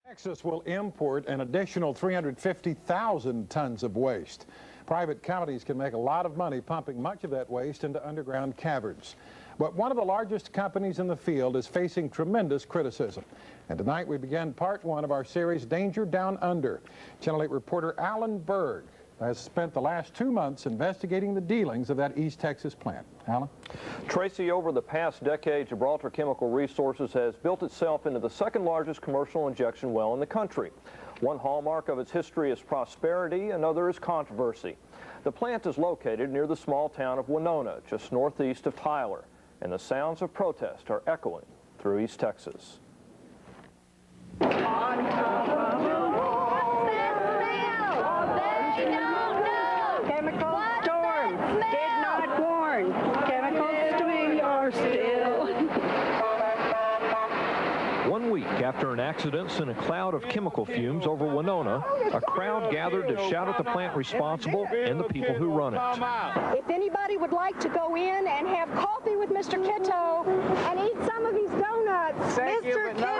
Texas will import an additional 350,000 tons of waste. Private companies can make a lot of money pumping much of that waste into underground caverns. But one of the largest companies in the field is facing tremendous criticism. And tonight we begin part one of our series, Danger Down Under. Channel 8 reporter Alan Berg has spent the last 2 months investigating the dealings of that East Texas plant. Alan? Tracy, over the past decade, Gibraltar Chemical Resources has built itself into the second largest commercial injection well in the country. One hallmark of its history is prosperity, another is controversy. The plant is located near the small town of Winona, just northeast of Tyler, and the sounds of protest are echoing through East Texas. After an accident sent a cloud of chemical fumes over Winona, a crowd gathered to shout at the plant responsible and the people who run it. If anybody would like to go in and have coffee with Mr. Kitto and eat some of his donuts, Mr. Kitto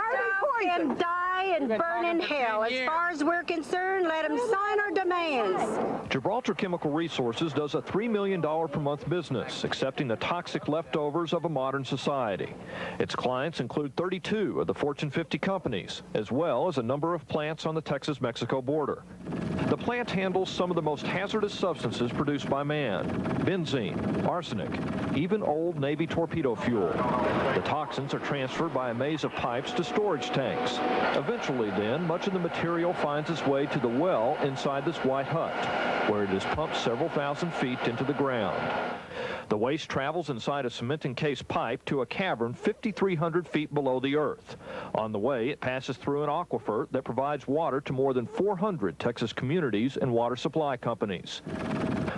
can die and burn in hell. As far as we're concerned, let him sign our demands. Gibraltar Chemical Resources does a $3 million per month business, accepting the toxic leftovers of a modern society. Its clients include 32 of the Fortune 50 companies, as well as a number of plants on the Texas-Mexico border. The plant handles some of the most hazardous substances produced by man: benzene, arsenic, even old Navy torpedo fuel. The toxins are transferred by a maze of pipes to storage tanks. Eventually, then, much of the material finds its way to the well inside this white hut, where it is pumped several thousand feet into the ground. The waste travels inside a cement-encased pipe to a cavern 5,300 feet below the earth. On the way, it passes through an aquifer that provides water to more than 400 Texas communities and water supply companies.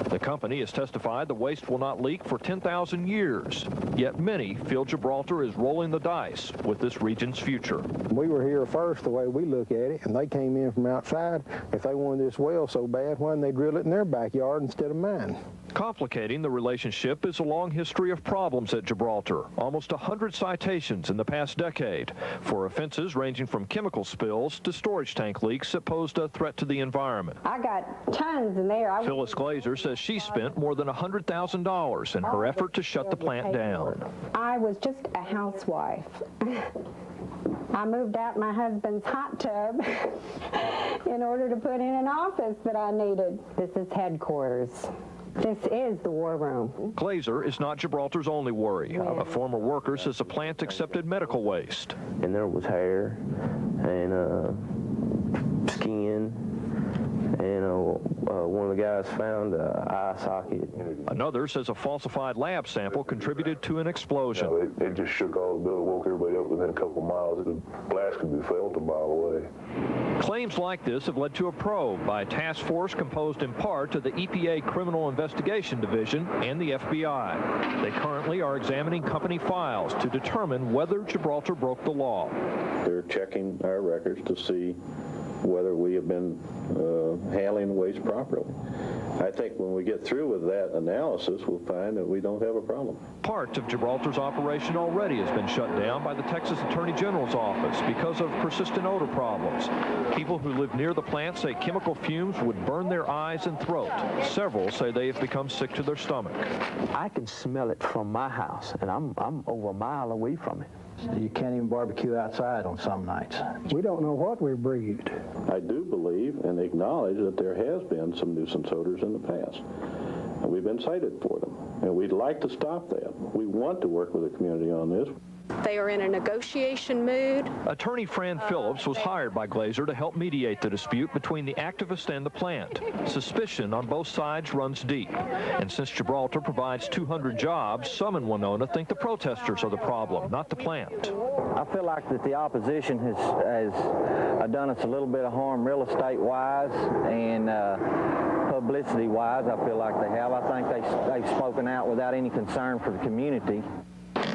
The company has testified the waste will not leak for 10,000 years, yet many feel Gibraltar is rolling the dice with this region's future. We were here first, the way we look at it, and they came in from outside. If they wanted this well so bad, why didn't they drill it in their backyard instead of mine? Complicating the relationship is a long history of problems at Gibraltar, almost 100 citations in the past decade for offenses ranging from chemical spills to storage tank leaks that posed a threat to the environment. I got tons in there. Phyllis Glazer says she spent more than $100,000 in her effort to shut the plant down. I was just a housewife. I moved out my husband's hot tub in order to put in an office that I needed. This is headquarters. This is the war room. Glazer is not Gibraltar's only worry. A former worker says the plant accepted medical waste. And there was hair and skin, and one of the guys found an eye socket. Another says a falsified lab sample contributed to an explosion. It just shook all the building, woke everybody up within a couple miles. The blast could be felt a mile away. Claims like this have led to a probe by a task force composed in part of the EPA Criminal Investigation Division and the FBI. They currently are examining company files to determine whether Gibraltar broke the law. They're checking our records to see whether we have been handling waste properly. I think when we get through with that analysis, we'll find that we don't have a problem. Part of Gibraltar's operation already has been shut down by the Texas Attorney General's office because of persistent odor problems. People who live near the plant say chemical fumes would burn their eyes and throat. Several say they have become sick to their stomach. I can smell it from my house, and I'm over a mile away from it. You can't even barbecue outside on some nights. We don't know what we breathed. I do believe and acknowledge that there has been some nuisance odors in the past, and we've been cited for them, and we'd like to stop that. We want to work with the community on this. They are in a negotiation mood. Attorney Fran Phillips was hired by Glazer to help mediate the dispute between the activists and the plant. Suspicion on both sides runs deep. And since Gibraltar provides 200 jobs, some in Winona think the protesters are the problem, not the plant. I feel like that the opposition has done us a little bit of harm real estate-wise and publicity-wise. I feel like they have. I think they've spoken out without any concern for the community.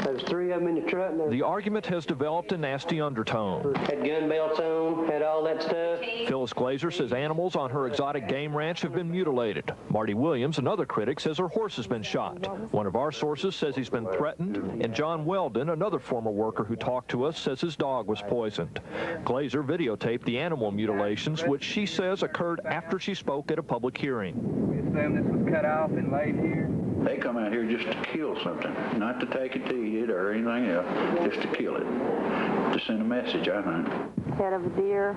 There's 3 of them in the truck. The argument has developed a nasty undertone. Had gun belts on, had all that stuff. Phyllis Phyllis Glazer says animals on her exotic game ranch have been mutilated. Marty Williams, another critic, says her horse has been shot. One of our sources says he's been threatened, and John Weldon, another former worker who talked to us, says his dog was poisoned. Glazer videotaped the animal mutilations, which she says occurred after she spoke at a public hearing. We assume this was cut off and laid here. They come out here just to kill something, not to take it to eat or anything else, just to kill it, to send a message, I think. Head of a deer,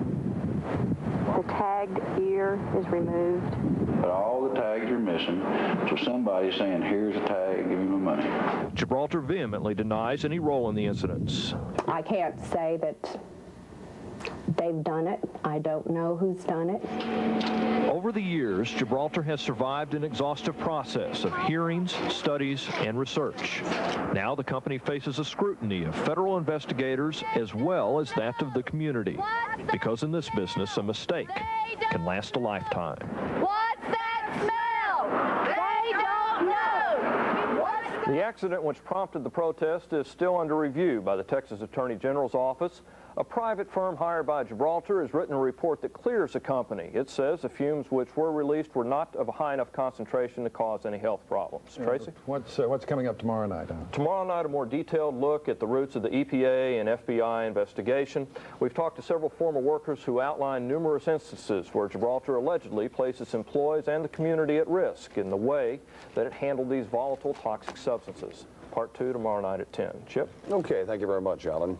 the tagged ear is removed. But all the tags are missing, so somebody's saying, here's a tag, give me my money. Gibraltar vehemently denies any role in the incidents. I can't say that they've done it. I don't know who's done it. Over the years, Gibraltar has survived an exhaustive process of hearings, studies, and research. Now the company faces a scrutiny of federal investigators as well as that of the community. Because in this business, a mistake can last a lifetime. What's that smell? They don't know. The accident which prompted the protest is still under review by the Texas Attorney General's office. A private firm hired by Gibraltar has written a report that clears the company. It says the fumes which were released were not of a high enough concentration to cause any health problems. Tracy? What's coming up tomorrow night? Tomorrow night, a more detailed look at the roots of the EPA and FBI investigation. We've talked to several former workers who outline numerous instances where Gibraltar allegedly placed its employees and the community at risk in the way that it handled these volatile toxic substances. Part 2 tomorrow night at 10. Chip? Okay, thank you very much, Alan.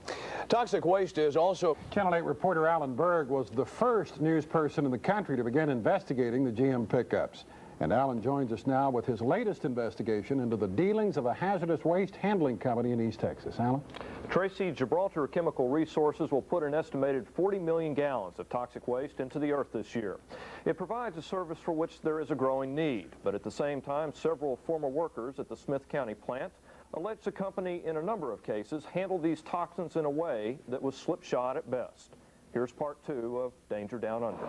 Toxic waste is also... Channel 8 reporter Alan Berg was the first news person in the country to begin investigating the GM pickups. And Alan joins us now with his latest investigation into the dealings of a hazardous waste handling company in East Texas. Alan? Tracy, Gibraltar Chemical Resources will put an estimated 40 million gallons of toxic waste into the earth this year. It provides a service for which there is a growing need, but at the same time, several former workers at the Smith County plant allege the company, in a number of cases, handled these toxins in a way that was slipshod at best. Here's part 2 of Danger Down Under.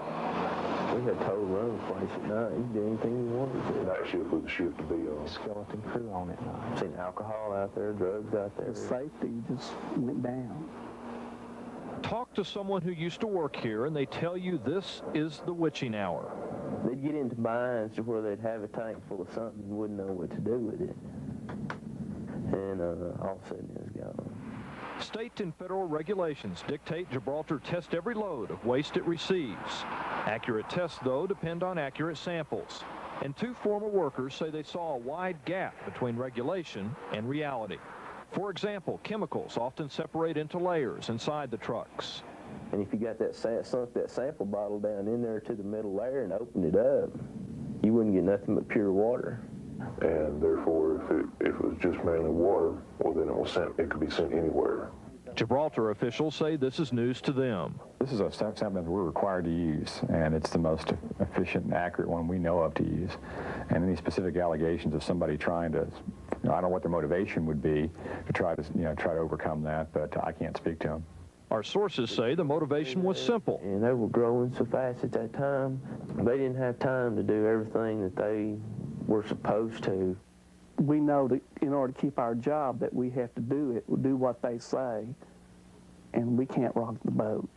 We had total run the place at night. You can do anything you wanted to. Night shift with the shift to be on. Skeleton crew on it. I've seen alcohol out there, drugs out there. The safety just went down. Talk to someone who used to work here, and they tell you this is the witching hour. They'd get into binds to where they'd have a tank full of something and wouldn't know what to do with it. And all of a sudden it was gone. State and federal regulations dictate Gibraltar test every load of waste it receives. Accurate tests, though, depend on accurate samples. And 2 former workers say they saw a wide gap between regulation and reality. For example, chemicals often separate into layers inside the trucks. And if you got that sunk that sample bottle down in there to the middle layer and opened it up, you wouldn't get nothing but pure water. And therefore, if it was just mainly water, well, then it could be sent anywhere. Gibraltar officials say this is news to them. This is a sample that we're required to use, and it's the most efficient and accurate one we know of to use. And any specific allegations of somebody trying to, I don't know what their motivation would be to try to overcome that, but I can't speak to them. Our sources say the motivation was simple. And they were growing so fast at that time, they didn't have time to do everything that they were supposed to. We know that in order to keep our job that we have to do it, we'll do what they say, and we can't rock the boat.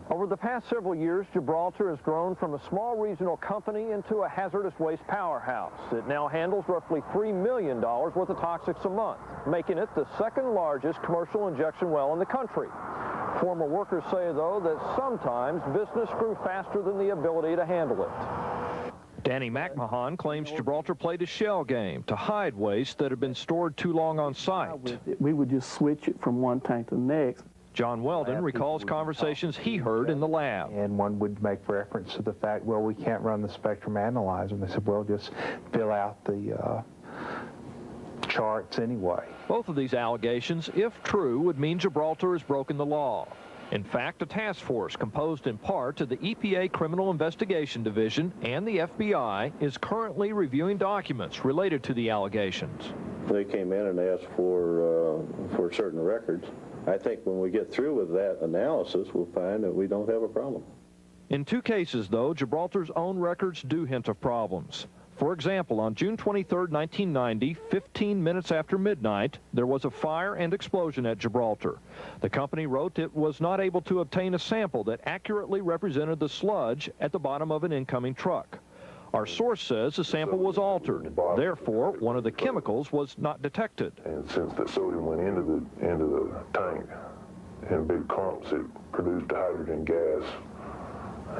Over the past several years, Gibraltar has grown from a small regional company into a hazardous waste powerhouse. It now handles roughly $3 million worth of toxics a month, making it the 2nd largest commercial injection well in the country. Former workers say, though, that sometimes business grew faster than the ability to handle it. Danny McMahon claims Gibraltar played a shell game to hide waste that had been stored too long on site. We would just switch it from one tank to the next. John Weldon recalls conversations he heard in the lab. And one would make reference to the fact, well, we can't run the spectrum analyzer. And they said, well, just fill out the charts anyway. Both of these allegations, if true, would mean Gibraltar has broken the law. In fact, a task force composed in part of the EPA Criminal Investigation Division and the FBI is currently reviewing documents related to the allegations. They came in and asked for certain records. I think when we get through with that analysis, we'll find that we don't have a problem. In 2 cases, though, Gibraltar's own records do hint of problems. For example, on June 23, 1990, 15 minutes after midnight, there was a fire and explosion at Gibraltar. The company wrote it was not able to obtain a sample that accurately represented the sludge at the bottom of an incoming truck. Our source says the sample was altered. Therefore, one of the chemicals was not detected. And since the sodium went into the tank in big clumps, it produced a hydrogen gas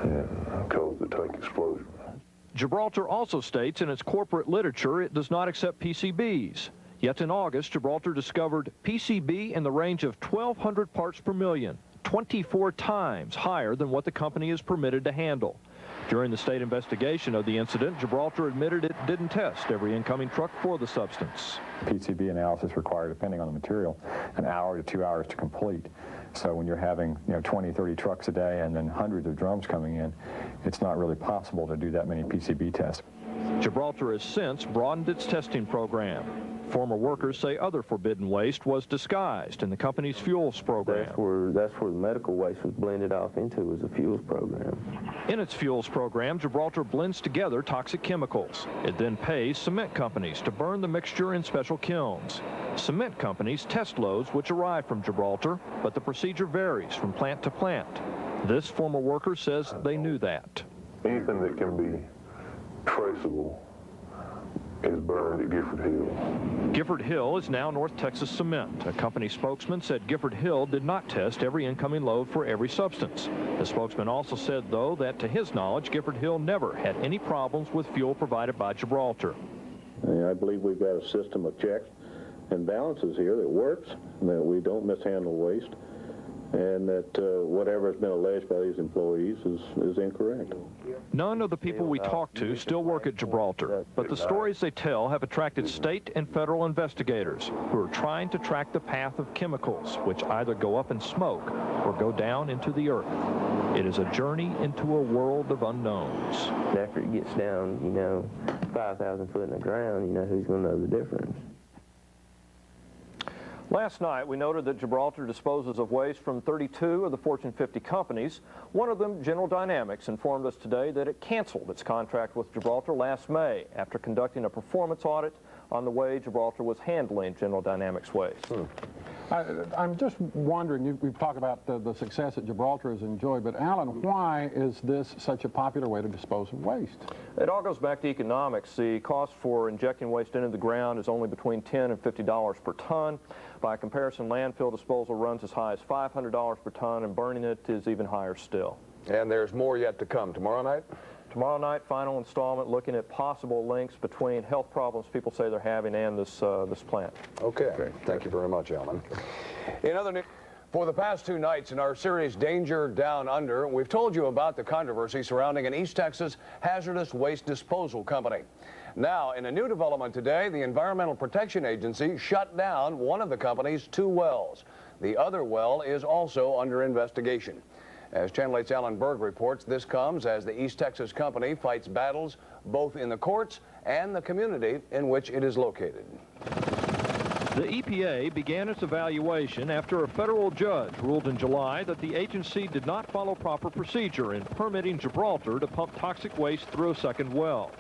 and caused the tank explosion. Gibraltar also states in its corporate literature it does not accept PCBs. Yet in August, Gibraltar discovered PCB in the range of 1,200 parts per million, 24 times higher than what the company is permitted to handle. During the state investigation of the incident, Gibraltar admitted it didn't test every incoming truck for the substance. PCB analysis required, depending on the material, an hour to 2 hours to complete. So when you're having 20, 30 trucks a day and then hundreds of drums coming in, it's not really possible to do that many PCB tests. Gibraltar has since broadened its testing program. Former workers say other forbidden waste was disguised in the company's fuels program. That's where the medical waste was blended off into, was the fuels program. In its fuels program, Gibraltar blends together toxic chemicals. It then pays cement companies to burn the mixture in special kilns. Cement companies test loads which arrive from Gibraltar, but the procedure varies from plant to plant. This former worker says they knew that. Anything that can be traceable is burned at Gifford Hill. Gifford Hill is now North Texas Cement. A company spokesman said Gifford Hill did not test every incoming load for every substance. The spokesman also said, though, that to his knowledge, Gifford Hill never had any problems with fuel provided by Gibraltar. I believe we've got a system of checks and balances here that works, that we don't mishandle waste, and that whatever has been alleged by these employees is incorrect. None of the people we talk to still work at Gibraltar, but the stories they tell have attracted state and federal investigators who are trying to track the path of chemicals, which either go up in smoke or go down into the earth. It is a journey into a world of unknowns. After it gets down, 5,000 foot in the ground, who's going to know the difference? Last night, we noted that Gibraltar disposes of waste from 32 of the Fortune 50 companies. One of them, General Dynamics, informed us today that it canceled its contract with Gibraltar last May after conducting a performance audit on the way Gibraltar was handling General Dynamics waste. I'm just wondering, we've talked about the success that Gibraltar has enjoyed, but Alan, why is this such a popular way to dispose of waste? It all goes back to economics. The cost for injecting waste into the ground is only between $10 and $50 per ton. By comparison, landfill disposal runs as high as $500 per ton, and burning it is even higher still. And there's more yet to come. Tomorrow night? Tomorrow night, final installment, looking at possible links between health problems people say they're having and this plant. Okay. Thank you very much, Alan. In other news, for the past 2 nights in our series Danger Down Under, we've told you about the controversy surrounding an East Texas hazardous waste disposal company. Now, in a new development today, the Environmental Protection Agency shut down one of the company's 2 wells. The other well is also under investigation. As Channel 8's Alan Berg reports, this comes as the East Texas company fights battles both in the courts and the community in which it is located. The EPA began its evaluation after a federal judge ruled in July that the agency did not follow proper procedure in permitting Gibraltar to pump toxic waste through a second well.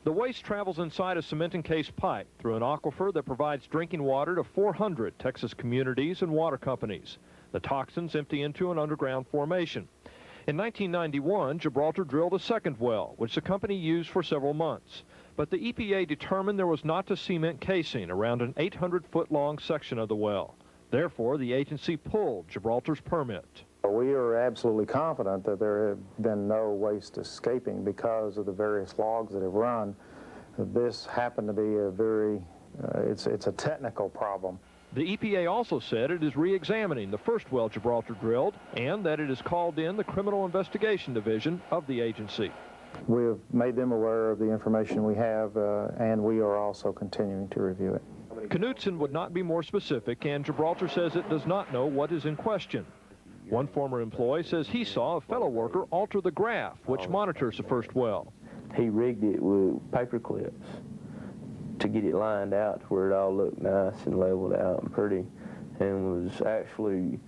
The waste travels inside a cement-encased pipe through an aquifer that provides drinking water to 400 Texas communities and water companies. The toxins empty into an underground formation. In 1991, Gibraltar drilled a second well, which the company used for several months. But the EPA determined there was not a cement casing around an 800-foot-long section of the well. Therefore, the agency pulled Gibraltar's permit. We are absolutely confident that there have been no waste escaping because of the various logs that have run. This happened to be a very, it's a technical problem. The EPA also said it is re-examining the first well Gibraltar drilled and that it has called in the Criminal Investigation Division of the agency. We have made them aware of the information we have, and we are also continuing to review it. Knutson would not be more specific, and Gibraltar says it does not know what is in question. One former employee says he saw a fellow worker alter the graph, which monitors the first well. He rigged it with paper clips to get it lined out to where it all looked nice and leveled out and pretty, and was actually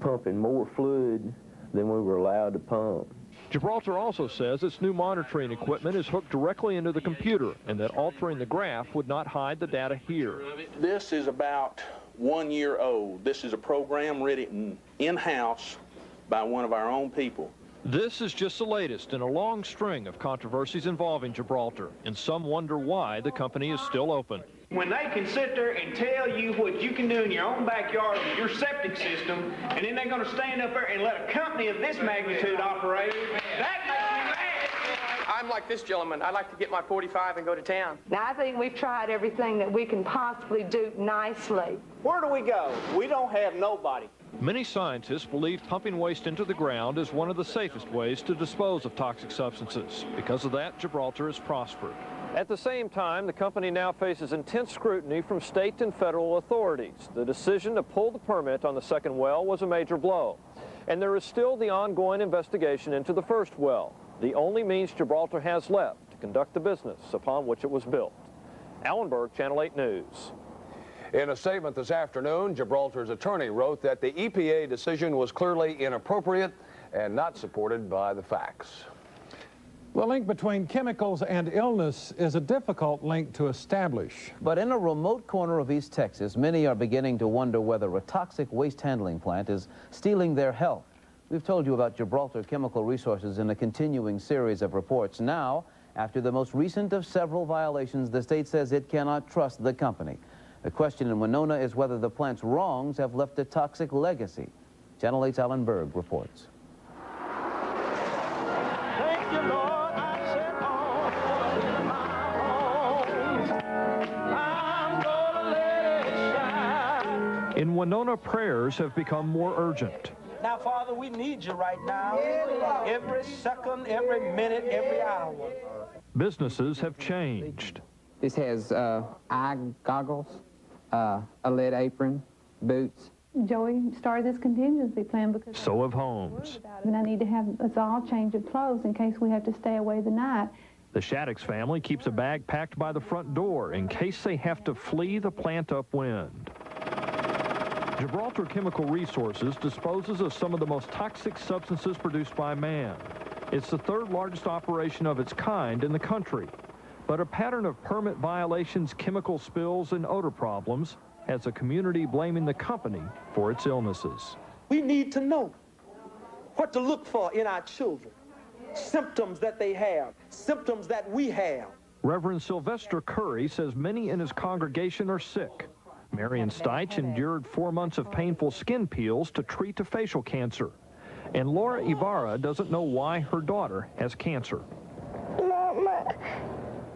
pumping more fluid than we were allowed to pump. Gibraltar also says its new monitoring equipment is hooked directly into the computer and that altering the graph would not hide the data here. This is about 1 year old. This is a program written in-house by one of our own people. This is just the latest in a long string of controversies involving Gibraltar, and some wonder why the company is still open. When they can sit there and tell you what you can do in your own backyard with your septic system, and then they're going to stand up there and let a company of this magnitude operate, that makes me mad. I'm like this gentleman. I like to get my 45 and go to town. Now, I think we've tried everything that we can possibly do nicely. Where do we go? We don't have nobody. Many scientists believe pumping waste into the ground is one of the safest ways to dispose of toxic substances. Because of that, Gibraltar has prospered. At the same time, the company now faces intense scrutiny from state and federal authorities. The decision to pull the permit on the second well was a major blow. And there is still the ongoing investigation into the first well, the only means Gibraltar has left to conduct the business upon which it was built. Alan Berg, Channel 8 News. In a statement this afternoon, Gibraltar's attorney wrote that the EPA decision was clearly inappropriate and not supported by the facts. The link between chemicals and illness is a difficult link to establish. But in a remote corner of East Texas, many are beginning to wonder whether a toxic waste handling plant is stealing their health. We've told you about Gibraltar Chemical Resources in a continuing series of reports. Now, after the most recent of several violations, the state says it cannot trust the company. The question in Winona is whether the plant's wrongs have left a toxic legacy. Channel 8's Alan Berg reports. Thank you, Lord. In Winona, prayers have become more urgent. Now, Father, we need you right now. Every second, every minute, every hour. Businesses have changed. This has eye goggles, a lead apron, boots. Joey started this contingency plan because So have homes. and I need to have us all change of clothes in case we have to stay away the night. The Shaddix family keeps a bag packed by the front door in case they have to flee the plant upwind. Gibraltar Chemical Resources disposes of some of the most toxic substances produced by man. It's the third largest operation of its kind in the country. But a pattern of permit violations, chemical spills, and odor problems has a community blaming the company for its illnesses. We need to know what to look for in our children. Symptoms that they have, symptoms that we have. Reverend Sylvester Curry says many in his congregation are sick. Marion Steitch endured 4 months of painful skin peels to treat a facial cancer. And Laura Ibarra doesn't know why her daughter has cancer. Mama.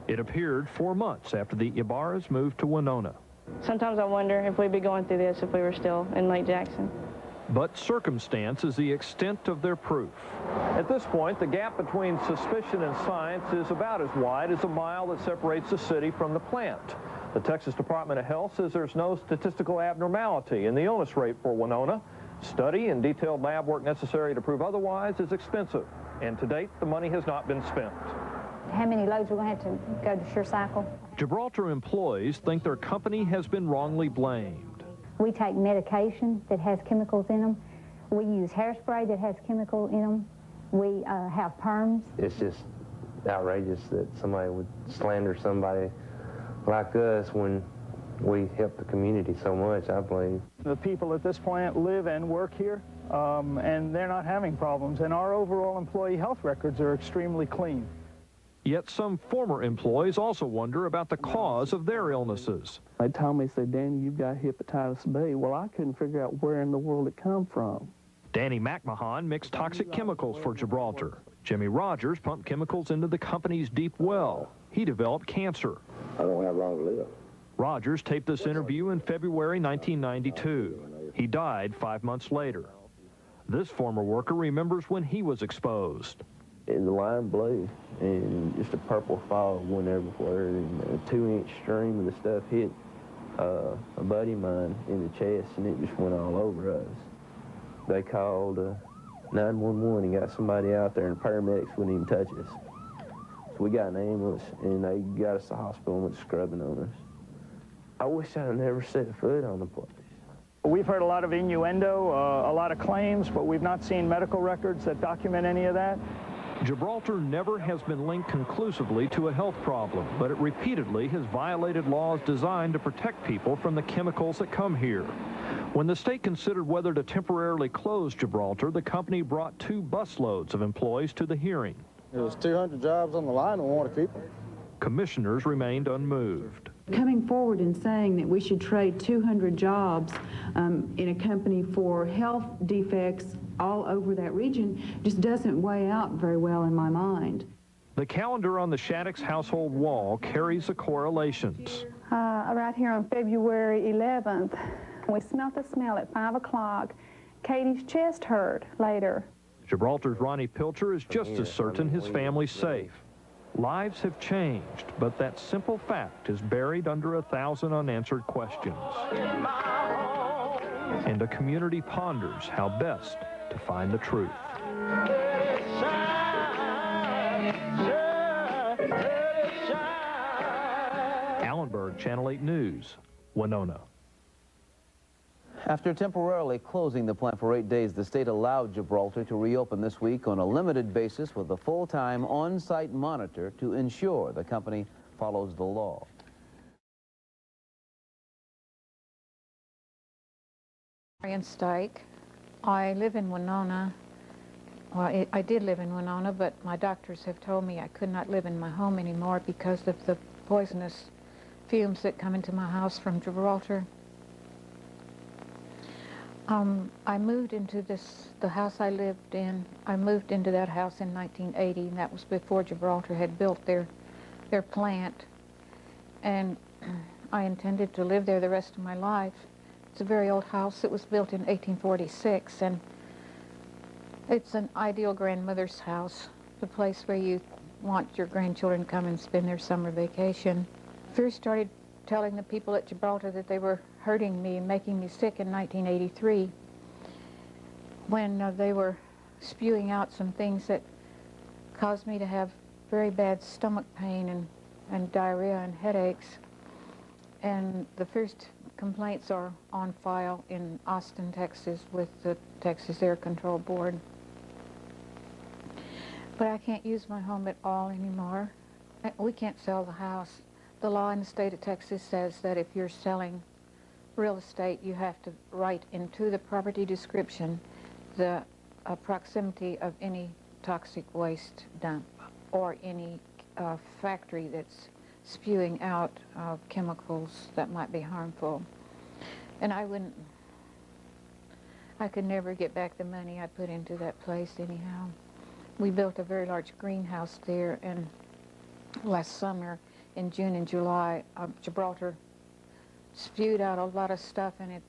It appeared 4 months after the Ibarras moved to Winona. Sometimes I wonder if we'd be going through this if we were still in Lake Jackson. But circumstance is the extent of their proof. At this point, the gap between suspicion and science is about as wide as a mile that separates the city from the plant. The Texas Department of Health says there's no statistical abnormality in the illness rate for Winona. Study and detailed lab work necessary to prove otherwise is expensive, and to date, the money has not been spent. How many loads we're going to have to go to SureCycle? Gibraltar employees think their company has been wrongly blamed. We take medication that has chemicals in them. We use hairspray that has chemical in them. We have perms. It's just outrageous that somebody would slander somebody like us when we help the community so much, I believe. The people at this plant live and work here, and they're not having problems. And our overall employee health records are extremely clean. Yet some former employees also wonder about the cause of their illnesses. They told me, said, Danny, you've got hepatitis B. Well, I couldn't figure out where in the world it come from. Danny McMahon mixed toxic chemicals for Gibraltar. Jimmy Rogers pumped chemicals into the company's deep well. He developed cancer. I don't have long to live. Rogers taped this interview in February 1992. He died 5 months later. This former worker remembers when he was exposed. And the line blew, and just a purple fog went everywhere, and a 2-inch stream of the stuff hit a buddy of mine in the chest, and it just went all over us. They called 911 and got somebody out there, and paramedics wouldn't even touch us. So we got an ambulance, and they got us to the hospital and went scrubbing on us. I wish I'd never set foot on the place. We've heard a lot of innuendo, a lot of claims, but we've not seen medical records that document any of that. Gibraltar never has been linked conclusively to a health problem, but it repeatedly has violated laws designed to protect people from the chemicals that come here. When the state considered whether to temporarily close Gibraltar, the company brought 2 busloads of employees to the hearing. There was 200 jobs on the line, and we want to keep them. Commissioners remained unmoved. Coming forward and saying that we should trade 200 jobs in a company for health defects all over that region just doesn't weigh out very well in my mind. The calendar on the Shattuck's household wall carries the correlations. Right here on February 11th, we smelt the smell at 5 o'clock. Katie's chest hurt later. Gibraltar's Ronnie Pilcher is just as certain his family's safe. Lives have changed, but that simple fact is buried under 1,000 unanswered questions. And a community ponders how best to find the truth. Allenberg, Channel 8 News, Winona. After temporarily closing the plant for 8 days, the state allowed Gibraltar to reopen this week on a limited basis with a full-time on-site monitor to ensure the company follows the law. Marion Stike. I live in Winona. Well, I did live in Winona, but my doctors have told me I could not live in my home anymore because of the poisonous fumes that come into my house from Gibraltar. I moved into the house I lived in. I moved into that house in 1980, and that was before Gibraltar had built their plant. And I intended to live there the rest of my life. It's a very old house. It was built in 1846, and it's an ideal grandmother's house, the place where you want your grandchildren to come and spend their summer vacation. First started telling the people at Gibraltar that they were hurting me and making me sick in 1983 when they were spewing out some things that caused me to have very bad stomach pain and diarrhea and headaches. And the first complaints are on file in Austin, Texas with the Texas Air Control Board. But I can't use my home at all anymore. We can't sell the house. The law in the state of Texas says that if you're selling real estate, you have to write into the property description the proximity of any toxic waste dump or any factory that's spewing out chemicals that might be harmful. And I could never get back the money I put into that place anyhow. We built a very large greenhouse there, and last summer, in June and July, Gibraltar spewed out a lot of stuff in it.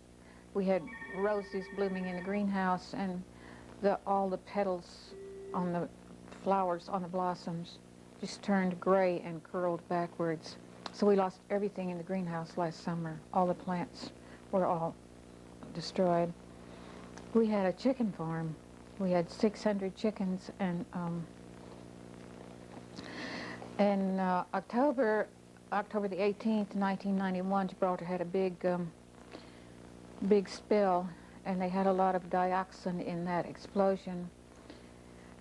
We had roses blooming in the greenhouse, and all the petals on the flowers, on the blossoms, just turned gray and curled backwards. So we lost everything in the greenhouse last summer. All the plants were all destroyed. We had a chicken farm. We had 600 chickens, and in October the 18th, 1991, Gibraltar had a big spill, and they had a lot of dioxin in that explosion,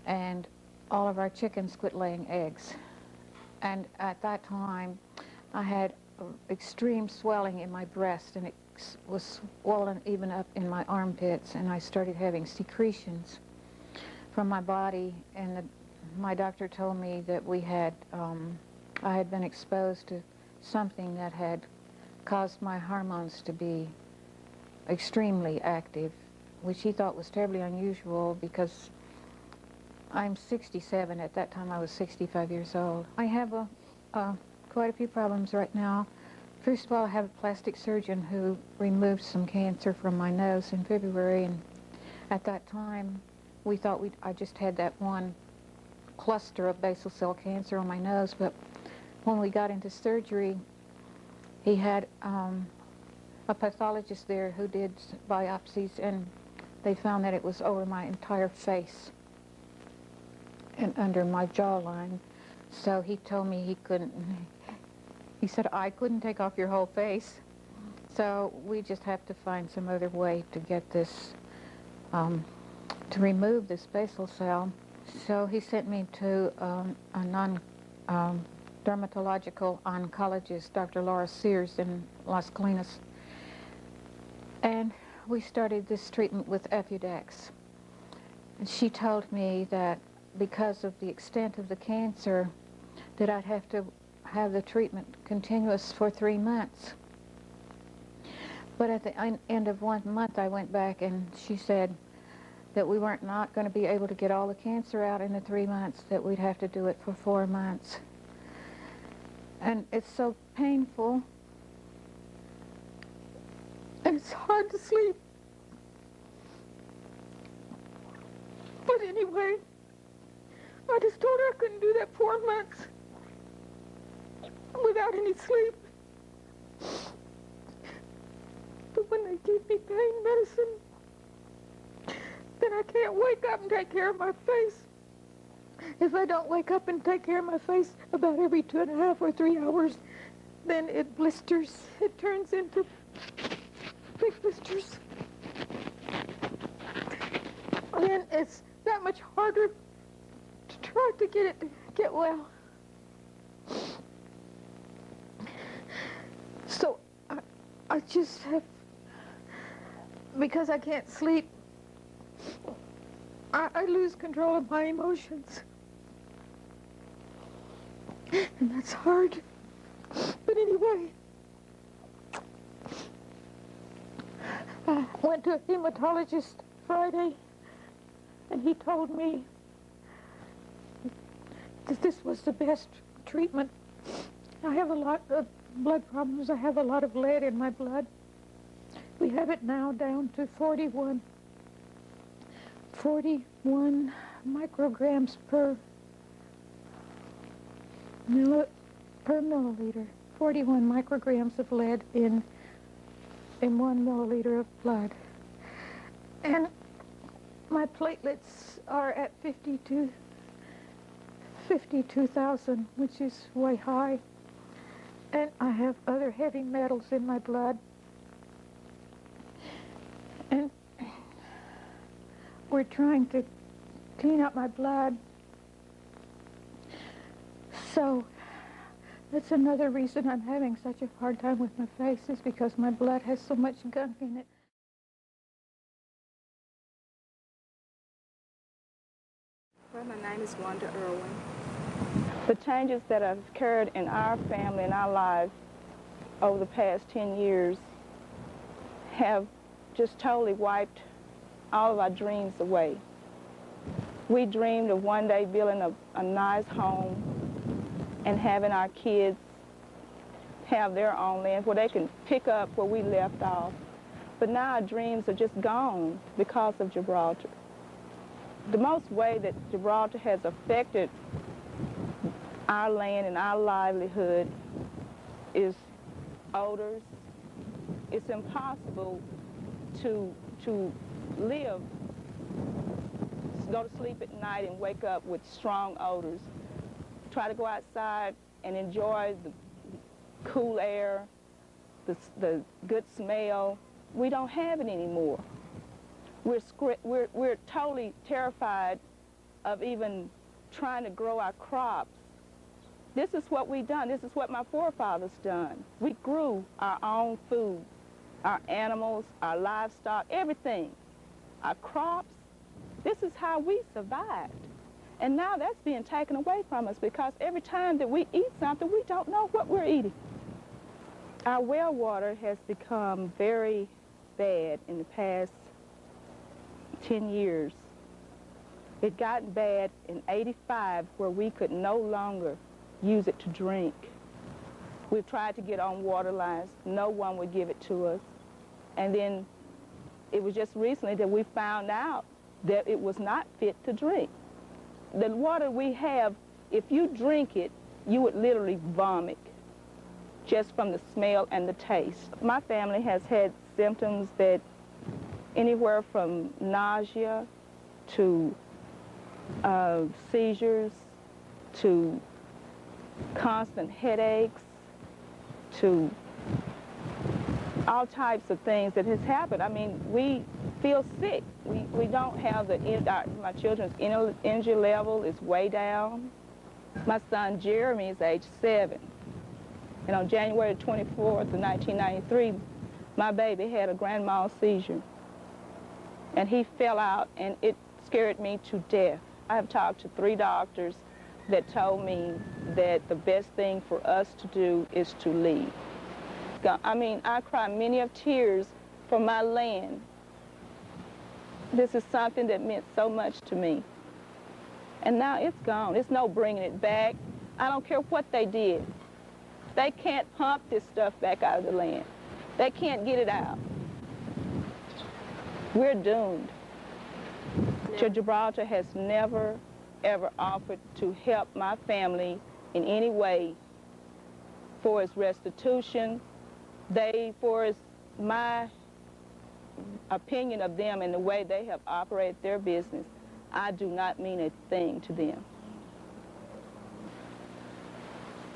and all of our chickens quit laying eggs. And at that time, I had extreme swelling in my breast, and it was swollen even up in my armpits, and I started having secretions from my body, and my doctor told me that I had been exposed to something that had caused my hormones to be extremely active, which he thought was terribly unusual because I'm 67. At that time, I was 65 years old. I have quite a few problems right now. First of all, I have a plastic surgeon who removed some cancer from my nose in February, and at that time, we thought I just had that one cluster of basal cell cancer on my nose, but when we got into surgery, he had a pathologist there who did biopsies, and they found that it was over my entire face and under my jawline. So he told me he said, I couldn't take off your whole face. So we just have to find some other way to get this, to remove this basal cell. So he sent me to a non-dermatological oncologist, Dr. Laura Sears in Las Colinas. And we started this treatment with Efudex. And she told me that because of the extent of the cancer, that I'd have to have the treatment continuous for 3 months. But at the end of 1 month, I went back and she said that we weren't not going to be able to get all the cancer out in the 3 months, that we'd have to do it for 4 months. And it's so painful. And it's hard to sleep. But anyway, I just told her I couldn't do that 4 months without any sleep. But when they give me pain medicine, then I can't wake up and take care of my face. If I don't wake up and take care of my face about every 2.5 or 3 hours, then it blisters. It turns into big blisters. Then it's that much harder to try to get it to get well. So I just have, because I can't sleep, I lose control of my emotions. And that's hard. But anyway, I went to a hematologist Friday, and he told me that this was the best treatment. I have a lot of blood problems. I have a lot of lead in my blood. We have it now down to 41 micrograms per milliliter. 41 micrograms of lead in 1 milliliter of blood. And my platelets are at 52,000, which is way high. And I have other heavy metals in my blood. And we're trying to clean up my blood. So that's another reason I'm having such a hard time with my face, is because my blood has so much gunk in it. Well, my name is Wanda Irwin. The changes that have occurred in our family and our lives over the past 10 years have just totally wiped all of our dreams away. We dreamed of one day building a nice home and having our kids have their own land where they can pick up where we left off. But now our dreams are just gone because of Gibraltar. The most way that Gibraltar has affected our land and our livelihood is odors. It's impossible to live, go to sleep at night and wake up with strong odors. Try to go outside and enjoy the cool air, the good smell. We don't have it anymore. We're totally terrified of even trying to grow our crops. This is what we've done. This is what my forefathers done. We grew our own food, our animals, our livestock, everything, our crops. This is how we survived. And now that's being taken away from us because every time that we eat something, we don't know what we're eating. Our well water has become very bad in the past 10 years. It got bad in '85 where we could no longer use it to drink. We've tried to get on water lines. No one would give it to us. And then it was just recently that we found out that it was not fit to drink. The water we have, if you drink it, you would literally vomit just from the smell and the taste. My family has had symptoms that anywhere from nausea to seizures to constant headaches to all types of things that has happened. I mean, we feel sick. We don't have my children's energy level is way down. My son Jeremy is age 7. And on January 24th of 1993, my baby had a grand mal seizure. And he fell out, and it scared me to death. I have talked to 3 doctors that told me that the best thing for us to do is to leave. I mean, I cried many of tears for my land. This is something that meant so much to me. And now it's gone. There's no bringing it back. I don't care what they did. They can't pump this stuff back out of the land. They can't get it out. We're doomed. Gibraltar has never, ever offered to help my family in any way for its restitution. For my opinion of them and the way they have operated their business, I do not mean a thing to them.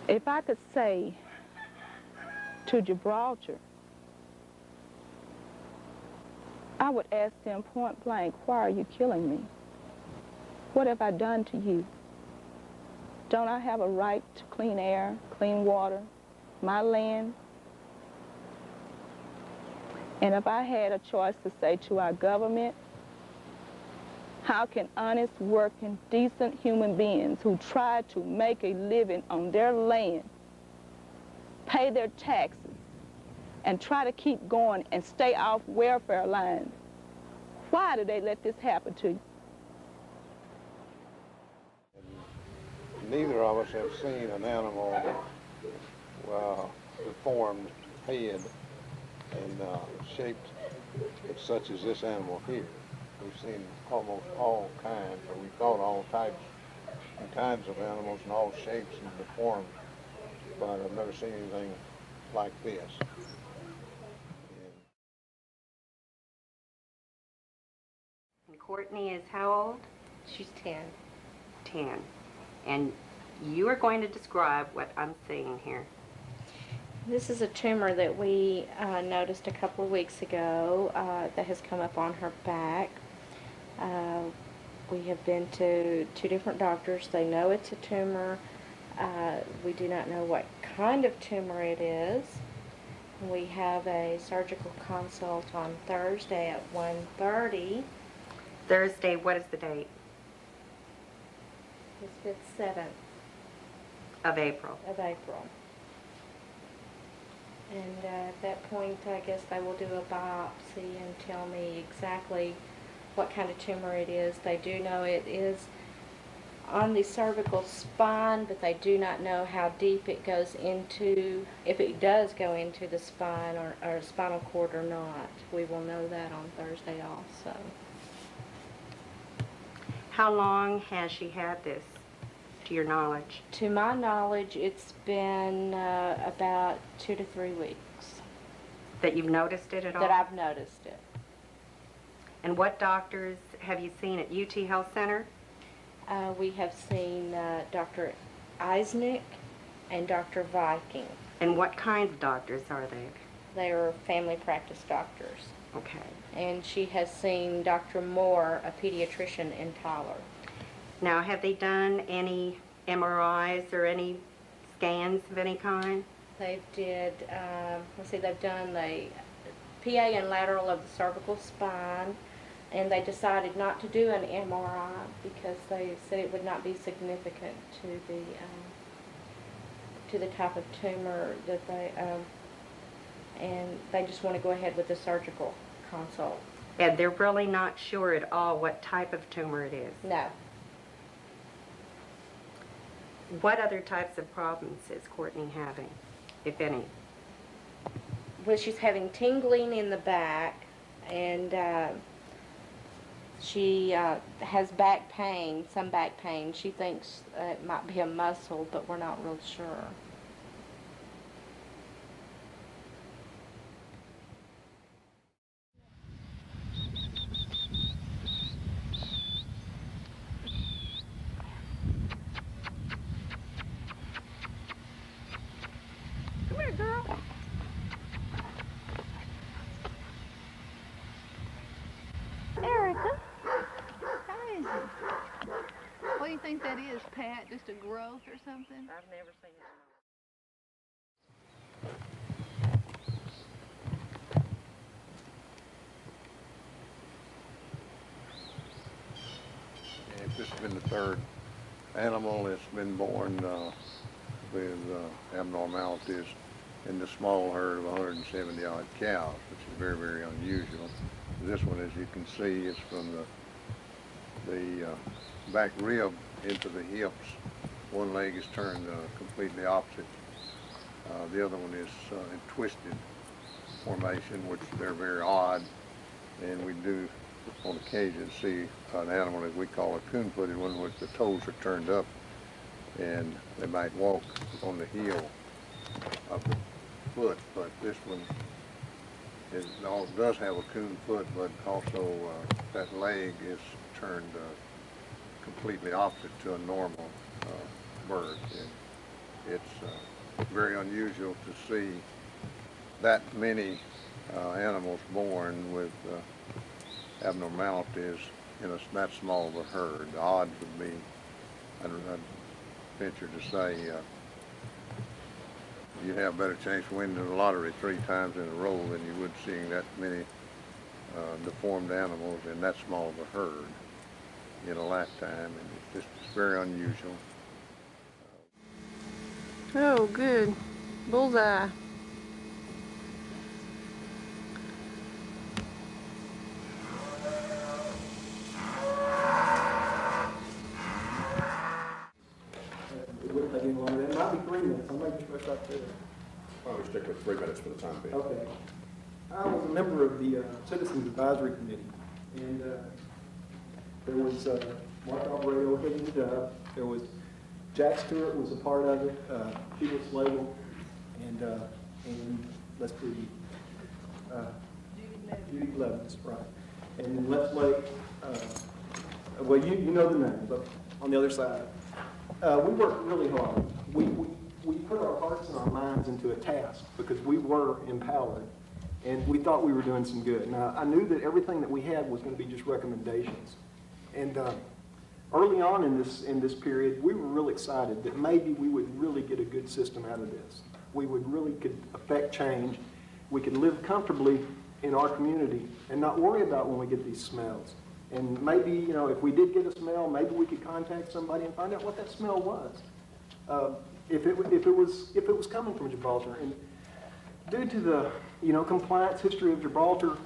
If I could say to Gibraltar, I would ask them point blank, why are you killing me? What have I done to you? Don't I have a right to clean air, clean water, my land? And if I had a choice to say to our government, how can honest, working, decent human beings who try to make a living on their land, pay their taxes, and try to keep going and stay off welfare lines, why do they let this happen to you? Neither of us have seen an animal deformed head and shaped such as this animal here. We've seen almost all kinds, or we thought all types and kinds of animals in all shapes and deformed, but I've never seen anything like this. And Courtney is how old? She's 10. 10. And you are going to describe what I'm seeing here. This is a tumor that we noticed a couple of weeks ago that has come up on her back. We have been to 2 different doctors. They know it's a tumor. We do not know what kind of tumor it is. We have a surgical consult on Thursday at 1:30. Thursday, what is the date? It's the 7th. Of April. Of April. And at that point, I guess they will do a biopsy and tell me exactly what kind of tumor it is. They do know it is on the cervical spine, but they do not know how deep it goes into, if it does go into the spine or spinal cord or not. We will know that on Thursday also. How long has she had this, to your knowledge? To my knowledge, it's been about 2 to 3 weeks. That you've noticed it at all? That I've noticed it. And what doctors have you seen at UT Health Center? We have seen Dr. Eisnick and Dr. Viking. And what kinds of doctors are they? They are family practice doctors. Okay. And she has seen Dr. Moore, a pediatrician in Tyler. Now, have they done any MRIs or any scans of any kind? They did, let's see, they've done the PA and lateral of the cervical spine, and they decided not to do an MRI because they said it would not be significant to the type of tumor that they, and they just want to go ahead with the surgical consult. And they're really not sure at all what type of tumor it is? No. What other types of problems is Courtney having, if any? Well, she's having tingling in the back, and she has back pain, some back pain. She thinks it might be a muscle, but we're not real sure. Come here, girl. do you think that is, Pat? Just a growth or something? I've never seen it. This has been the third animal that's been born with abnormalities in the small herd of 170 odd cows, which is very, very unusual. This one, as you can see, is from the back rib into the hips. One leg is turned completely opposite. The other one is in twisted formation, which they're very odd, and we do on occasion see an animal that we call a coon-footed one, which the toes are turned up and they might walk on the heel of the foot, but this one does have a coon foot, but also that leg is turned completely opposite to a normal bird. And it's very unusual to see that many animals born with abnormalities in that small of a herd. The odds would be, I'd venture to say, you'd have a better chance of winning the lottery 3 times in a row than you would seeing that many deformed animals in that small of a herd in a lifetime. And it's very unusual. Oh, good. Bullseye. It wouldn't take any longer. It might be 3 minutes. I'll make this rush up there. Why don't we stick with 3 minutes for the time being? Okay. I was a member of the Citizens Advisory Committee, and there was Mark Alvarado heading it up. There was Jack Stewart was a part of it, Sheila Slagle, and let's see, Judy Levins, right. And then Les Blake, well, you know the name, but on the other side. We worked really hard. We put our hearts and our minds into a task because we were empowered, and we thought we were doing some good. Now, I knew that everything that we had was going to be just recommendations. And early on in this period, we were really excited that maybe we would really get a good system out of this. We could affect change. We could live comfortably in our community and not worry about when we get these smells. And maybe, you know, if we did get a smell, maybe we could contact somebody and find out what that smell was. If it was coming from Gibraltar. And due to the, compliance history of Gibraltar,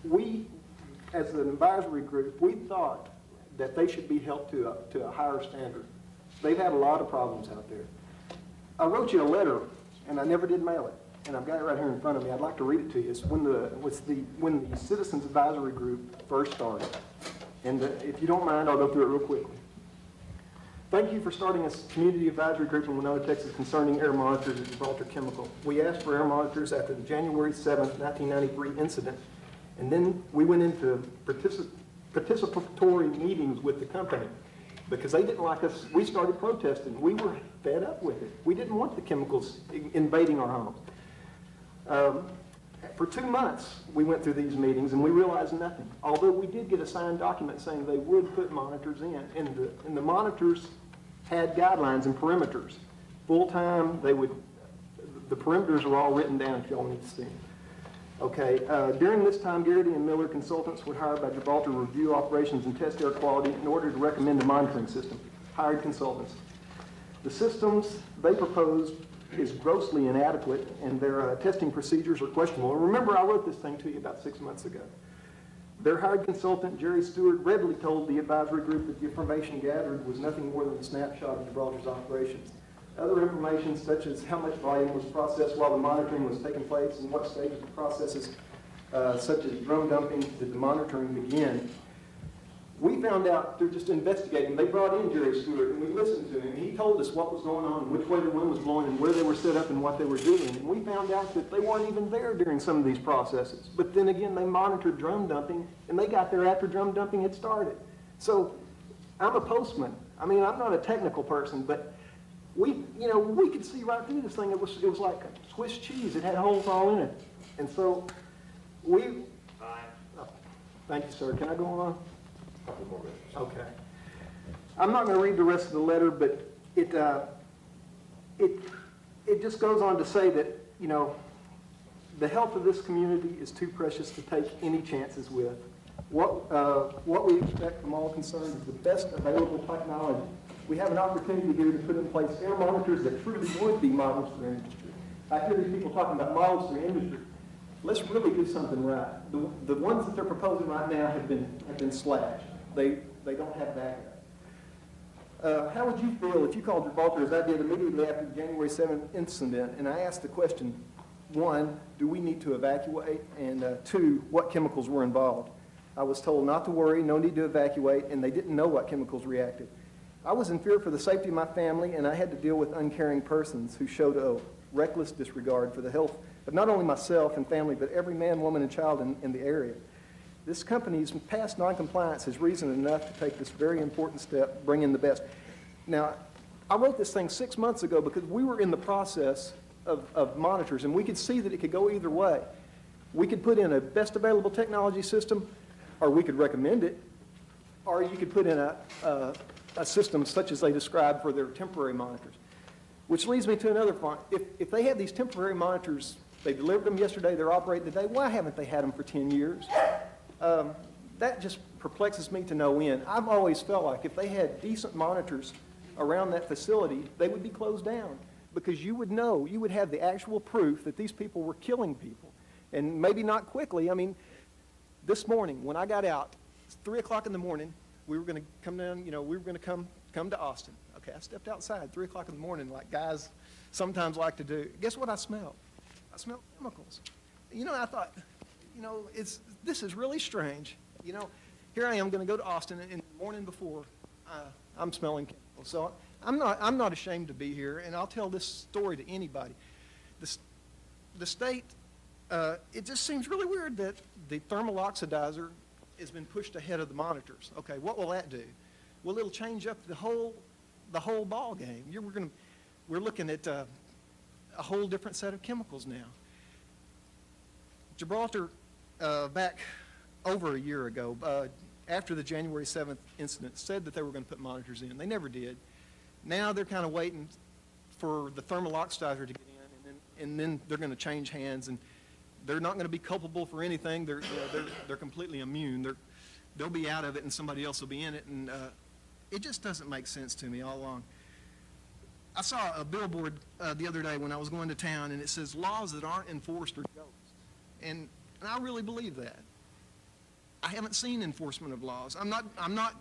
we, as an advisory group, we thought that they should be held to a higher standard. They've had a lot of problems out there. I wrote you a letter, and I never did mail it, and I've got it right here in front of me. I'd like to read it to you. It's when the Citizens Advisory Group first started. And if you don't mind, I'll go through it real quickly. Thank you for starting a community advisory group in Winona, Texas concerning air monitors at Gibraltar Chemical. We asked for air monitors after the January 7th, 1993 incident, and then we went into participatory meetings with the company because they didn't like us. We started protesting. We were fed up with it. We didn't want the chemicals invading our homes. For 2 months, we went through these meetings and we realized nothing. Although we did get a signed document saying they would put monitors in, and the monitors had guidelines and perimeters. Full-time, the perimeters are all written down if y'all need to see them. Okay, during this time, Garrity and Miller consultants were hired by Gibraltar to review operations and test air quality in order to recommend a monitoring system. Hired consultants. The systems they proposed is grossly inadequate, and their testing procedures are questionable. And remember, I wrote this thing to you about 6 months ago. Their hired consultant, Jerry Stewart, readily told the advisory group that the information gathered was nothing more than a snapshot of Gibraltar's operations. Other information, such as how much volume was processed while the monitoring was taking place and what stage of the processes, such as drum dumping, did the monitoring begin. We found out through just investigating. They brought in Jerry Stewart, and we listened to him. He told us what was going on, which way the wind was blowing, and where they were set up and what they were doing. And we found out that they weren't even there during some of these processes. But then again, they monitored drum dumping, and they got there after drum dumping had started. So I'm a postman. I mean, I'm not a technical person, but we could see right through this thing. It was like Swiss cheese. It had holes all in it. And so thank you, sir. Can I go on? Couple more minutes. Okay. I'm not going to read the rest of the letter, but it just goes on to say that, you know, the health of this community is too precious to take any chances with. What we expect from all concerned is the best available technology. We have an opportunity here to put in place air monitors that truly would be models for industry. I hear these people talking about models for industry. Let's really do something right. The ones that they're proposing right now have been slashed. They don't have backup. How would you feel if you called Gibraltar, as I did immediately after the January 7th incident, and I asked the question, 1, do we need to evacuate? And 2, what chemicals were involved? I was told not to worry, no need to evacuate, and they didn't know what chemicals reacted. I was in fear for the safety of my family, and I had to deal with uncaring persons who showed a reckless disregard for the health of not only myself and family, but every man, woman, and child in the area. This company's past noncompliance is reason enough to take this very important step, bring in the best. Now, I wrote this thing 6 months ago because we were in the process of monitors, and we could see that it could go either way. We could put in a best available technology system, or we could recommend it, or you could put in a system such as they described for their temporary monitors. Which leads me to another point. If they had these temporary monitors, they delivered them yesterday, they're operating today, why haven't they had them for 10 years? That just perplexes me to no end. I've always felt like if they had decent monitors around that facility, they would be closed down because you would know, you would have the actual proof that these people were killing people. And maybe not quickly. I mean, this morning when I got out, it's 3 o'clock in the morning, we were going to come down, you know, we were going to come to Austin. Okay, I stepped outside 3 o'clock in the morning like guys sometimes like to do. Guess what I smelled? I smelled chemicals. You know, I thought, you know, this is really strange. You know, here I am going to go to Austin, and the morning before, I'm smelling chemicals. So I'm not ashamed to be here, and I'll tell this story to anybody. The state, it just seems really weird that the thermal oxidizer has been pushed ahead of the monitors. Okay, what will that do? Well, it'll change up the whole ball game. We're looking at a whole different set of chemicals now. Gibraltar, back over a year ago, after the January 7th incident, said that they were going to put monitors in. They never did. Now they're kind of waiting for the thermal oxidizer to get in, and then they're going to change hands, and they're not going to be culpable for anything. They're completely immune. They'll be out of it, and somebody else will be in it, and it just doesn't make sense to me all along. I saw a billboard the other day when I was going to town, and it says laws that aren't enforced are jokes, and I really believe that. I haven't seen enforcement of laws. I'm not,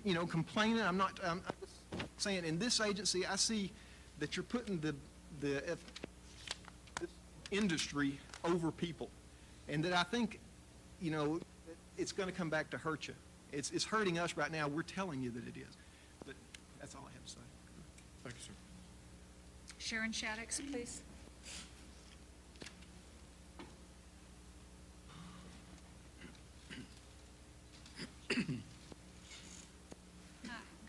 you know, complaining. I'm just saying in this agency, I see that you're putting this industry over people, and that I think, you know, it's going to come back to hurt you. It's hurting us right now. We're telling you that it is. But that's all I have to say. Thank you, sir. Sharon Shaddix, please. Hi,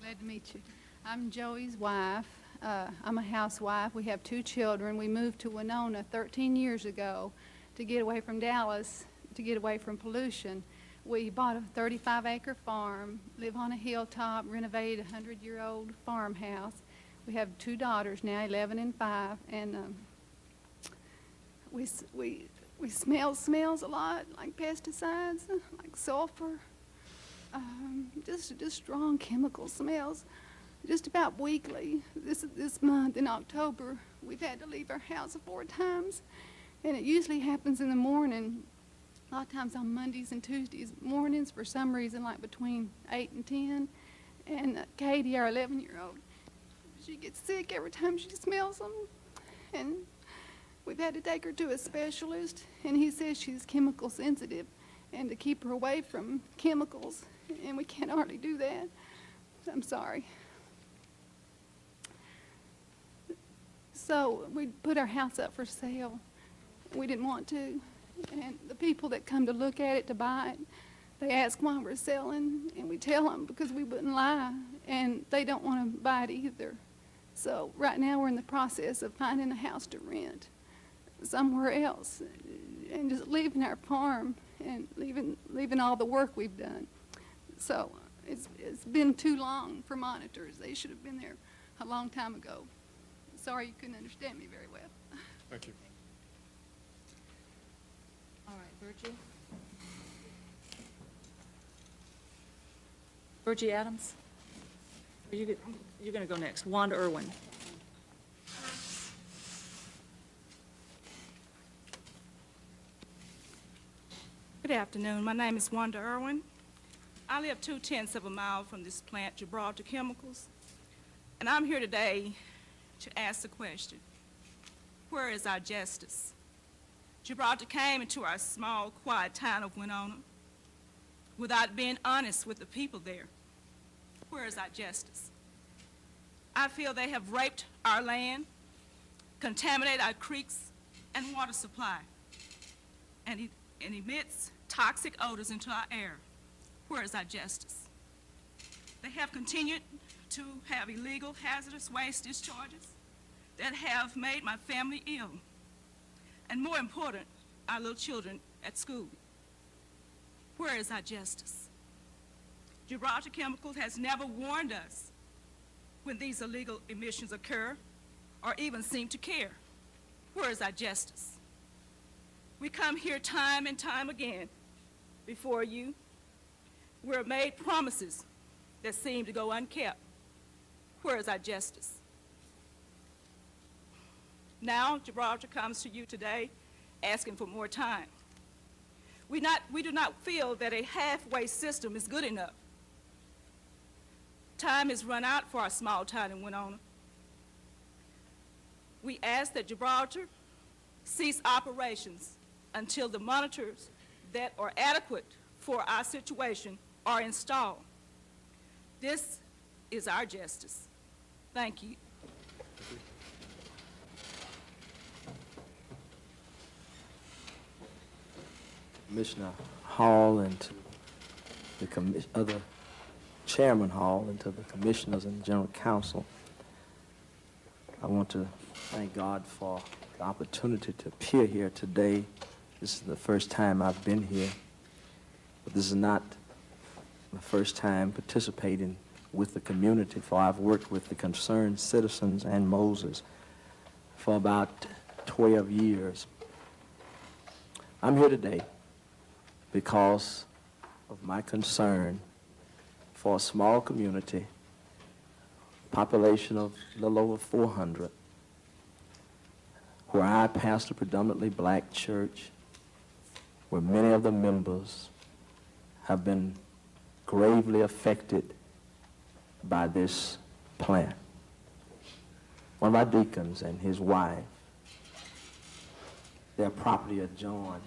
glad to meet you. I'm Joey's wife. I'm a housewife. We have 2 children. We moved to Winona 13 years ago to get away from Dallas, to get away from pollution. We bought a 35-acre farm, live on a hilltop, renovated a 100-year-old farmhouse. We have 2 daughters now, 11 and 5, and we smell smells a lot, like pesticides, like sulfur, just strong chemical smells, just about weekly. This month in October, we've had to leave our house 4 times, and it usually happens in the morning. A lot of times on Mondays and Tuesdays mornings, for some reason, like between 8 and 10. And Katie, our 11-year-old, she gets sick every time she smells them. And we've had to take her to a specialist, and he says she's chemical sensitive, and to keep her away from chemicals, and we can't hardly do that. I'm sorry. So we put our house up for sale. We didn't want to. And the people that come to look at it, to buy it, they ask why we're selling, and we tell them because we wouldn't lie, and they don't want to buy it either. So right now we're in the process of finding a house to rent somewhere else and just leaving our farm and leaving all the work we've done. So It's been too long for monitors. They should have been there a long time ago. Sorry you couldn't understand me very well. Thank you. All right, Virgie. Virgie Adams? Or you're going to go next. Wanda Irwin. Good afternoon. My name is Wanda Irwin. I live 2/10 of a mile from this plant, Gibraltar Chemicals, and I'm here today to ask the question, where is our justice? Gibraltar came into our small, quiet town of Winona without being honest with the people there. Where is our justice? I feel they have raped our land, contaminated our creeks and water supply, and emits toxic odors into our air. Where is our justice? They have continued to have illegal hazardous waste discharges that have made my family ill, and more important, our little children at school. Where is our justice? Gibraltar Chemicals has never warned us when these illegal emissions occur, or even seem to care. Where is our justice? We come here time and time again before you. We're made promises that seem to go unkept. Where is our justice? Now, Gibraltar comes to you today asking for more time. We do not feel that a halfway system is good enough. Time has run out for our small town in Winona. We ask that Gibraltar cease operations until the monitors that are adequate for our situation are installed. This is our justice. Thank you. Commissioner Hall and to the other Chairman Hall and to the commissioners and general counsel. I want to thank God for the opportunity to appear here today. This is the first time I've been here, but this is not my first time participating with the community, for I've worked with the concerned citizens and Moses for about 12 years. I'm here today because of my concern for a small community, population of a little over 400, where I pastor a predominantly black church, where many of the members have been gravely affected by this plant. One of our deacons and his wife, their property adjoined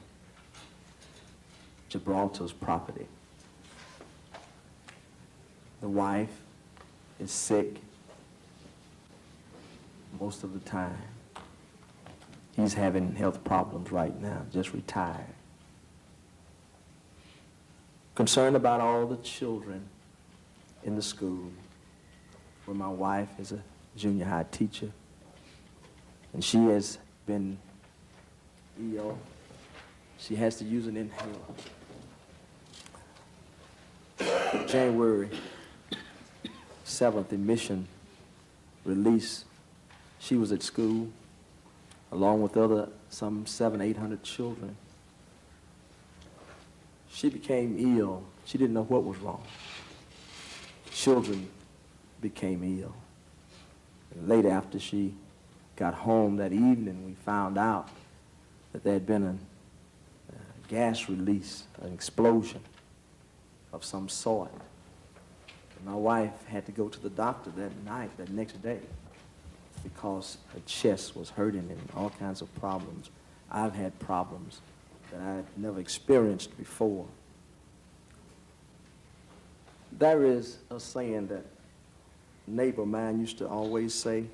Gibraltar's property. The wife is sick most of the time. He's having health problems right now, just retired. Concerned about all the children in the school, where my wife is a junior high teacher, and she has been ill. She has to use an inhaler. January 7th emission release, she was at school along with some 700-800 children. She became ill. She didn't know what was wrong. Children became ill. And late after she got home that evening, we found out that there had been a gas release, an explosion of some sort. And my wife had to go to the doctor that next day, because her chest was hurting and all kinds of problems. I've had problems that I had never experienced before. There is a saying that a neighbor of mine used to always say.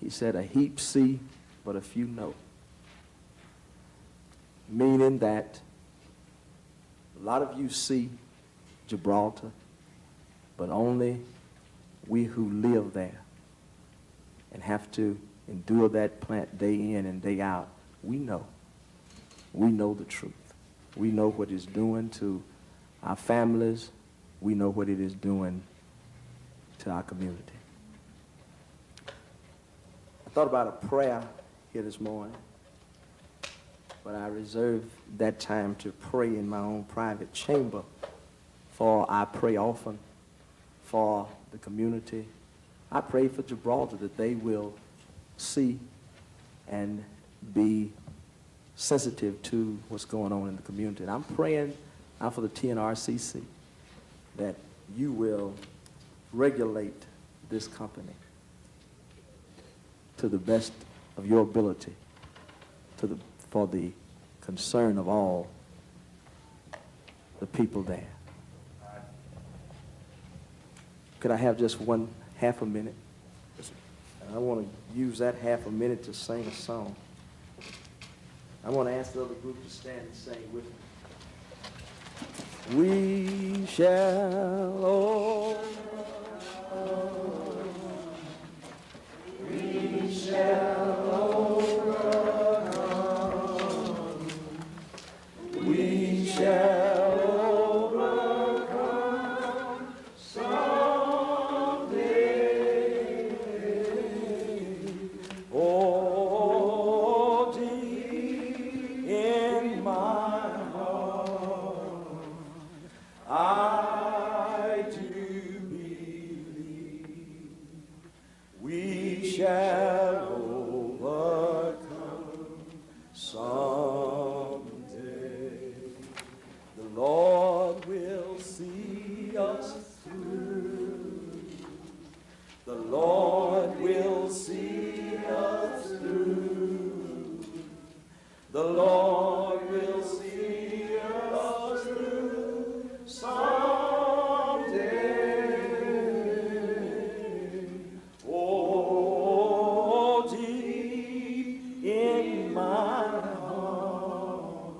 He said, "A heap see, but a few know." Meaning that a lot of you see Gibraltar, but only we who live there and have to endure that plant day in and day out, we know. We know the truth. We know what it's doing to our families, we know what it is doing to our community. I thought about a prayer here this morning, but I reserved that time to pray in my own private chamber, for I pray often for the community. I pray for Gibraltar that they will see and be sensitive to what's going on in the community. And I'm praying now for the TNRCC that you will regulate this company to the best of your ability, for the concern of all the people there. Could I have just half a minute? And I want to use that half a minute to sing a song. I want to ask the other group to stand and sing with me. We shall overcome. We shall overcome. We shall overcome someday. Oh, deep in my heart, I do believe we shall overcome someday. The Lord will see us through. The Lord will see us through. The Lord will see us through someday. Oh, deep in my heart,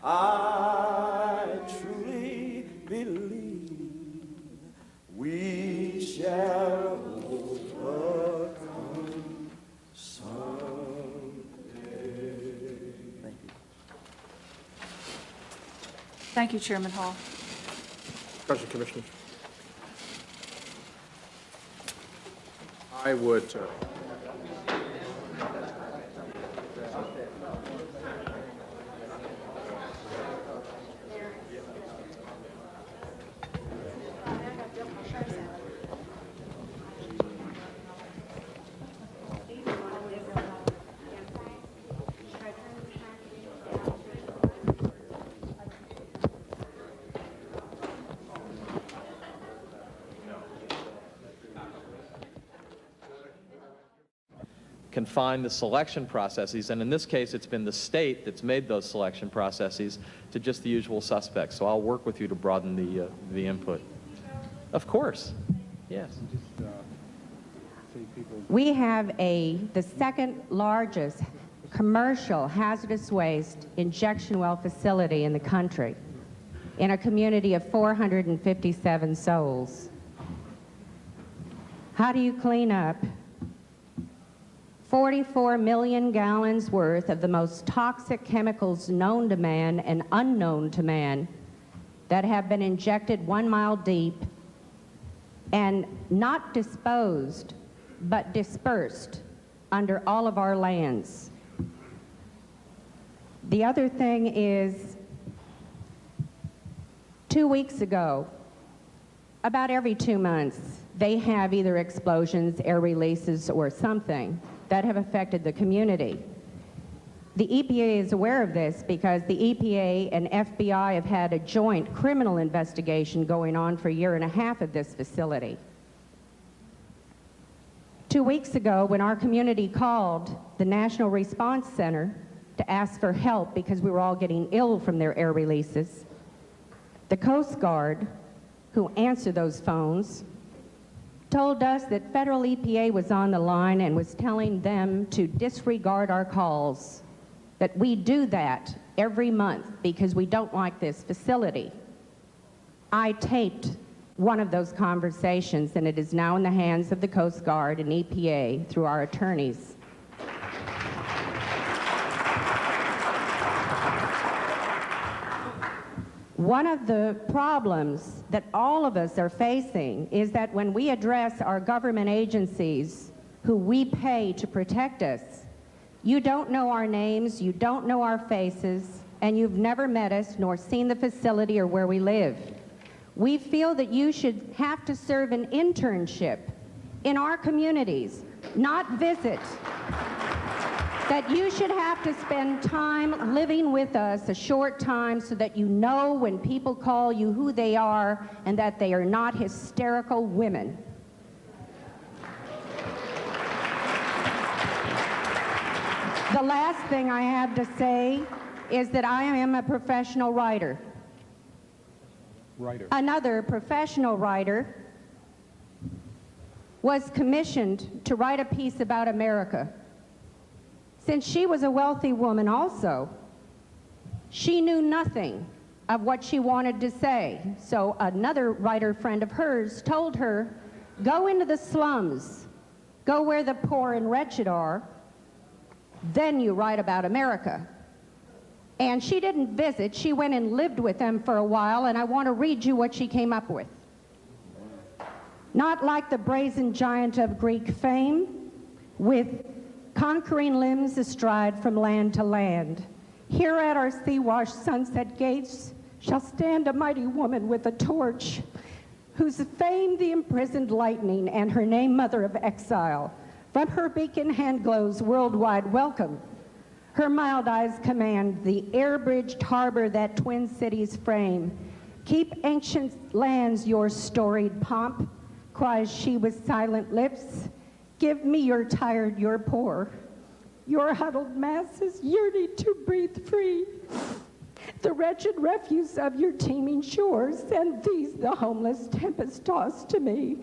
I truly believe we shall overcome someday. Thank you. Thank you, Chairman Hall. Question, Commissioners. I would confine the selection processes, and in this case it's been the state that's made those selection processes, to just the usual suspects. So I'll work with you to broaden the input. Of course. Yes. We have the second largest commercial hazardous waste injection well facility in the country, in a community of 457 souls. How do you clean up 44 million gallons worth of the most toxic chemicals known to man and unknown to man that have been injected 1 mile deep and not disposed but dispersed under all of our lands? The other thing is, 2 weeks ago, about every 2 months, they have either explosions, air releases, or something that have affected the community. The EPA is aware of this because the EPA and FBI have had a joint criminal investigation going on for 1.5 years at this facility. 2 weeks ago, when our community called the National Response Center to ask for help because we were all getting ill from their air releases, the Coast Guard, who answered those phones, told us that federal EPA was on the line and was telling them to disregard our calls, that we do that every month because we don't like this facility. I taped one of those conversations, and it is now in the hands of the Coast Guard and EPA through our attorneys. One of the problems that all of us are facing is that when we address our government agencies who we pay to protect us, you don't know our names, you don't know our faces, and you've never met us nor seen the facility or where we live. We feel that you should have to serve an internship in our communities, not visit. That you should have to spend time living with us, a short time, so that you know when people call you who they are and that they are not hysterical women. The last thing I have to say is that I am a professional writer. Another professional writer was commissioned to write a piece about America. Since she was a wealthy woman also, she knew nothing of what she wanted to say. So another writer friend of hers told her, go into the slums, go where the poor and wretched are, then you write about America. And she didn't visit, she went and lived with them for a while, and I want to read you what she came up with. Not like the brazen giant of Greek fame, with conquering limbs astride from land to land. Here at our sea-washed sunset gates shall stand a mighty woman with a torch, whose fame the imprisoned lightning and her name mother of exile. From her beacon hand glows worldwide welcome. Her mild eyes command the air-bridged harbor that twin cities frame. Keep ancient lands your storied pomp, cries she with silent lips. Give me your tired, your poor, your huddled masses yearning to breathe free. The wretched refuse of your teeming shores, and these the homeless tempest tossed to me.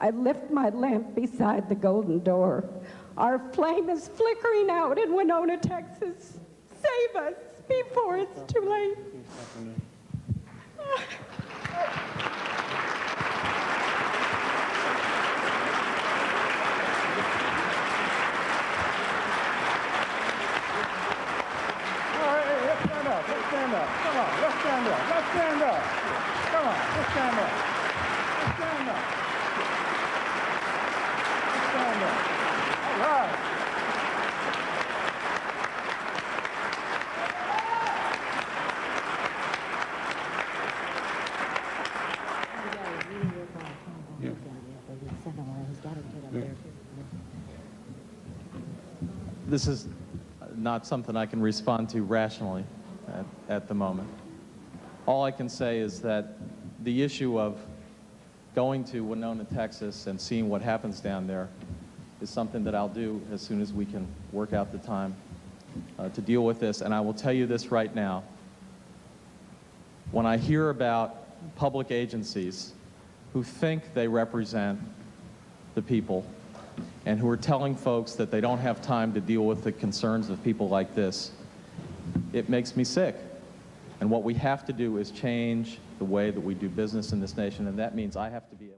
I lift my lamp beside the golden door. Our flame is flickering out in Winona, Texas. Save us before it's too late. Let's stand up. Come on, let's stand up. Let's stand up. Come on, let's stand up. Let's stand up. Let's stand up. All right. This is not something I can respond to rationally at the moment. All I can say is that the issue of going to Winona, Texas and seeing what happens down there is something that I'll do as soon as we can work out the time to deal with this. And I will tell you this right now. When I hear about public agencies who think they represent the people and who are telling folks that they don't have time to deal with the concerns of people like this, it makes me sick. And what we have to do is change the way that we do business in this nation, and that means I have to be